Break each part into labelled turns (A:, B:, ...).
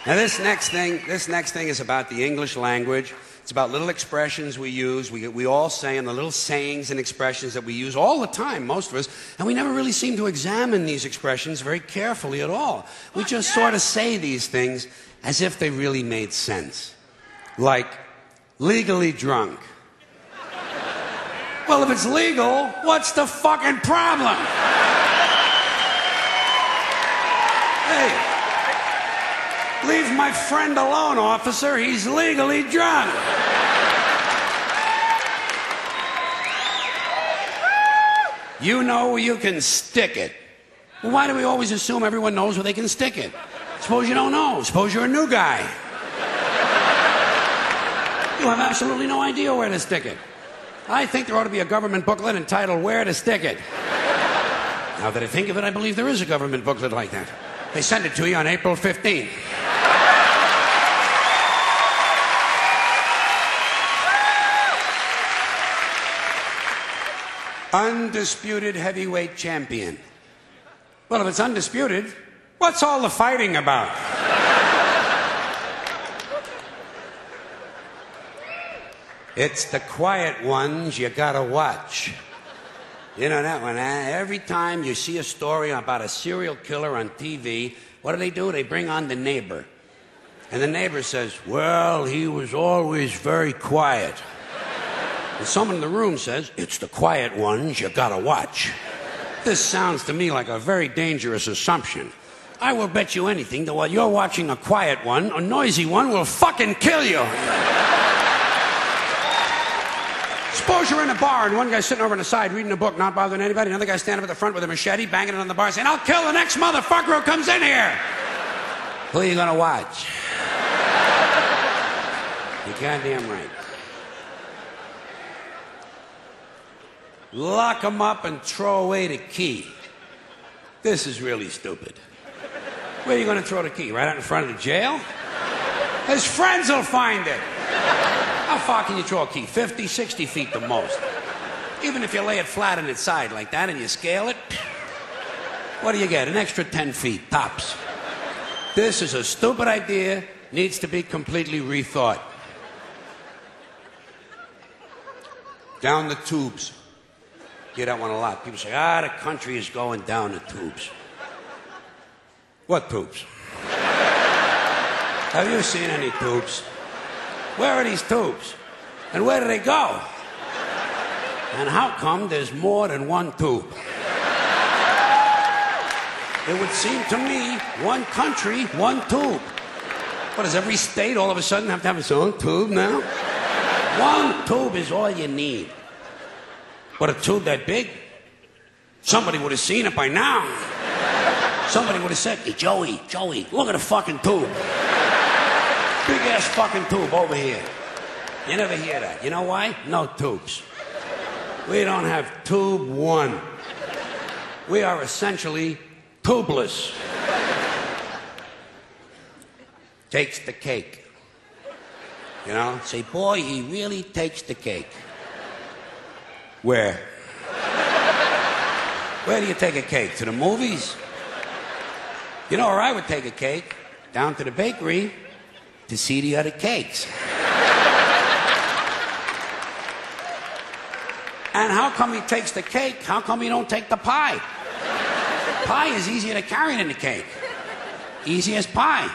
A: Now this next thing is about the English language. It's about little expressions we use. We all say in the little sayings and expressions that we use all the time, most of us, and we never really seem to examine these expressions very carefully at all. We just sort of say these things as if they really made sense. Like, legally drunk. Well, if it's legal, what's the fucking problem? Hey. Leave my friend alone, officer. He's legally drunk. You know where you can stick it. Well, why do we always assume everyone knows where they can stick it? Suppose you don't know. Suppose you're a new guy. You have absolutely no idea where to stick it. I think there ought to be a government booklet entitled Where to Stick It. Now that I think of it, I believe there is a government booklet like that. They send it to you on April 15th. Undisputed heavyweight champion. Well, if it's undisputed, what's all the fighting about? It's the quiet ones you gotta watch. You know that one, huh? Every time you see a story about a serial killer on TV, what do? They bring on the neighbor. And the neighbor says, well, he was always very quiet. And someone in the room says, it's the quiet ones you gotta watch. This sounds to me like a very dangerous assumption. I will bet you anything that while you're watching a quiet one, a noisy one will fucking kill you. Suppose you're in a bar and one guy's sitting over on the side reading a book, not bothering anybody. Another guy standing up at the front with a machete, banging it on the bar, saying, I'll kill the next motherfucker who comes in here. Who are you gonna watch? You're goddamn right. Lock him up and throw away the key. This is really stupid. Where are you going to throw the key? Right out in front of the jail? His friends will find it. How far can you throw a key? 50, 60 feet the most. Even if you lay it flat on its side like that and you scale it, what do you get? An extra 10 feet, tops. This is a stupid idea, needs to be completely rethought. Down the tubes. Hear that one a lot. People say, the country is going down the tubes. What tubes? Have you seen any tubes? Where are these tubes? And where do they go? And how come there's more than one tube? It would seem to me, one country, one tube. What, does every state all of a sudden have to have its own tube now? One tube is all you need. What, a tube that big? Somebody would have seen it by now. Somebody would have said, hey, Joey, look at the fucking tube. Big ass fucking tube over here. You never hear that. You know why? No tubes. We don't have tube one. We are essentially tubeless. Takes the cake. You know, say, boy, he really takes the cake. Where? Where do you take a cake? To the movies? You know where I would take a cake? Down to the bakery to see the other cakes. And how come he takes the cake? How come he don't take the pie? Pie is easier to carry than the cake. Easy as pie.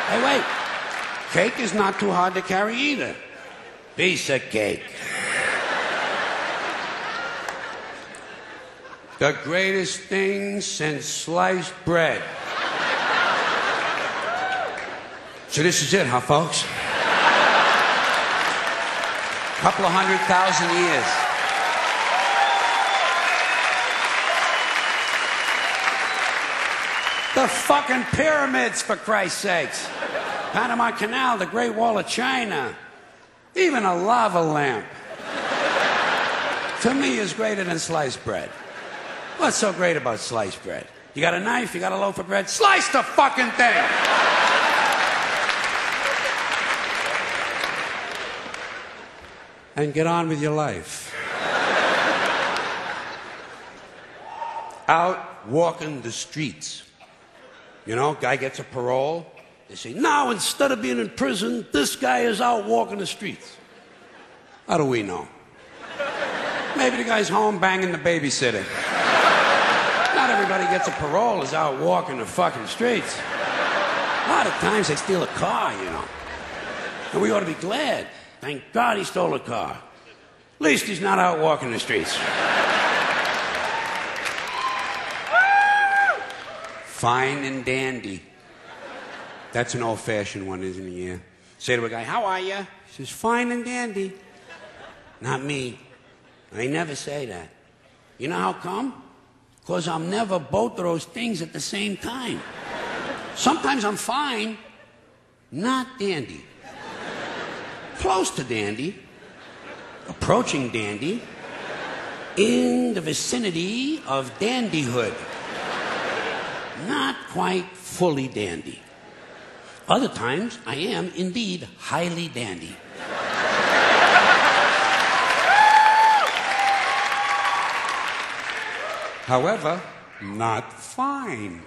A: Hey, wait. Cake is not too hard to carry either. Piece of cake. The greatest thing since sliced bread. So this is it, huh, folks? Couple of 100,000 years. The fucking pyramids, for Christ's sakes. Panama Canal, the Great Wall of China. Even a lava lamp. To me, is greater than sliced bread. What's so great about sliced bread? You got a knife, you got a loaf of bread, slice the fucking thing! And get on with your life. Out walking the streets. You know, guy gets a parole, They say, now instead of being in prison, this guy is out walking the streets. How do we know? Maybe the guy's home banging the babysitter. Not everybody gets a parole is out walking the fucking streets. A lot of times they steal a car, you know. And we ought to be glad. Thank God he stole a car. At least he's not out walking the streets. Fine and dandy. That's an old-fashioned one, isn't it? Yeah. Say to a guy, how are you? He says, fine and dandy. Not me. I never say that. You know how come? Because I'm never both of those things at the same time. Sometimes I'm fine, not dandy. Close to dandy. Approaching dandy. In the vicinity of dandyhood. Not quite fully dandy. Other times, I am indeed highly dandy. However, not fine.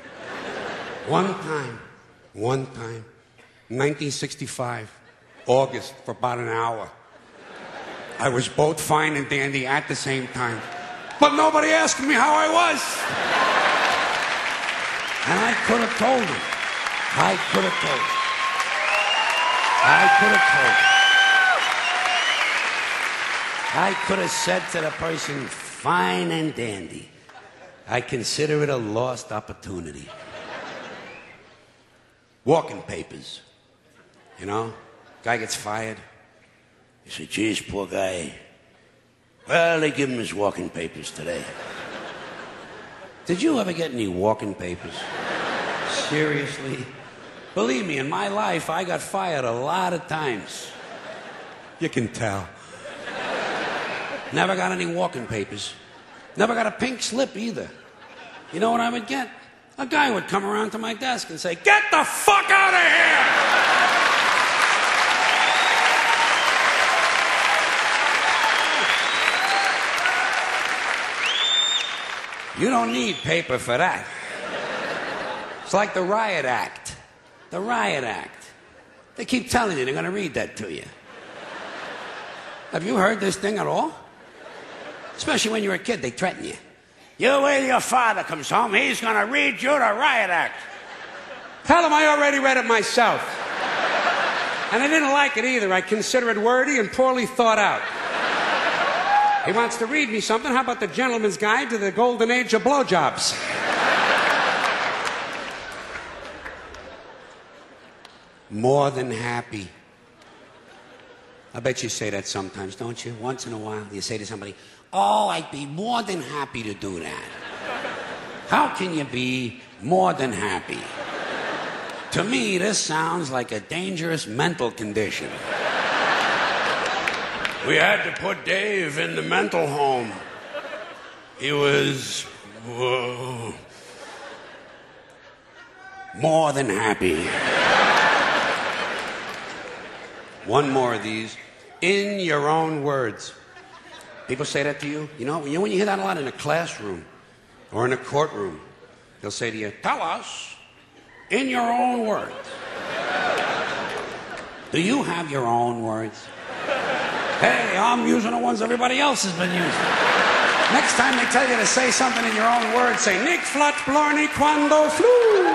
A: One time, 1965, August, for about an hour. I was both fine and dandy at the same time. But nobody asked me how I was. And I could have told him. I could have told him. I could have told him. I could have said to the person, fine and dandy. I consider it a lost opportunity. Walking papers. You know, guy gets fired. You say, geez, poor guy. Well, they give him his walking papers today. Did you ever get any walking papers? Seriously? Believe me, in my life, I got fired a lot of times. You can tell. Never got any walking papers. Never got a pink slip either. You know what I would get? A guy would come around to my desk and say, get the fuck out of here! You don't need paper for that. It's like the Riot Act. The Riot Act. They keep telling you they're going to read that to you. Have you heard this thing at all? Especially when you're a kid, they threaten you. You wait till your father comes home, he's going to read you the Riot Act. Tell him I already read it myself. And I didn't like it either. I consider it wordy and poorly thought out. He wants to read me something. How about the Gentleman's Guide to the Golden Age of Blowjobs? More than happy. I bet you say that sometimes, don't you? Once in a while, you say to somebody, oh, I'd be more than happy to do that. How can you be more than happy? To me, this sounds like a dangerous mental condition. We had to put Dave in the mental home. He was more than happy. One more of these. In your own words. People say that to you. You know when you hear that a lot in a classroom or in a courtroom, they'll say to you, tell us in your own words. Do you have your own words? Hey, I'm using the ones everybody else has been using. Next time they tell you to say something in your own words, say, Nick Flat Blarney Quando Flu.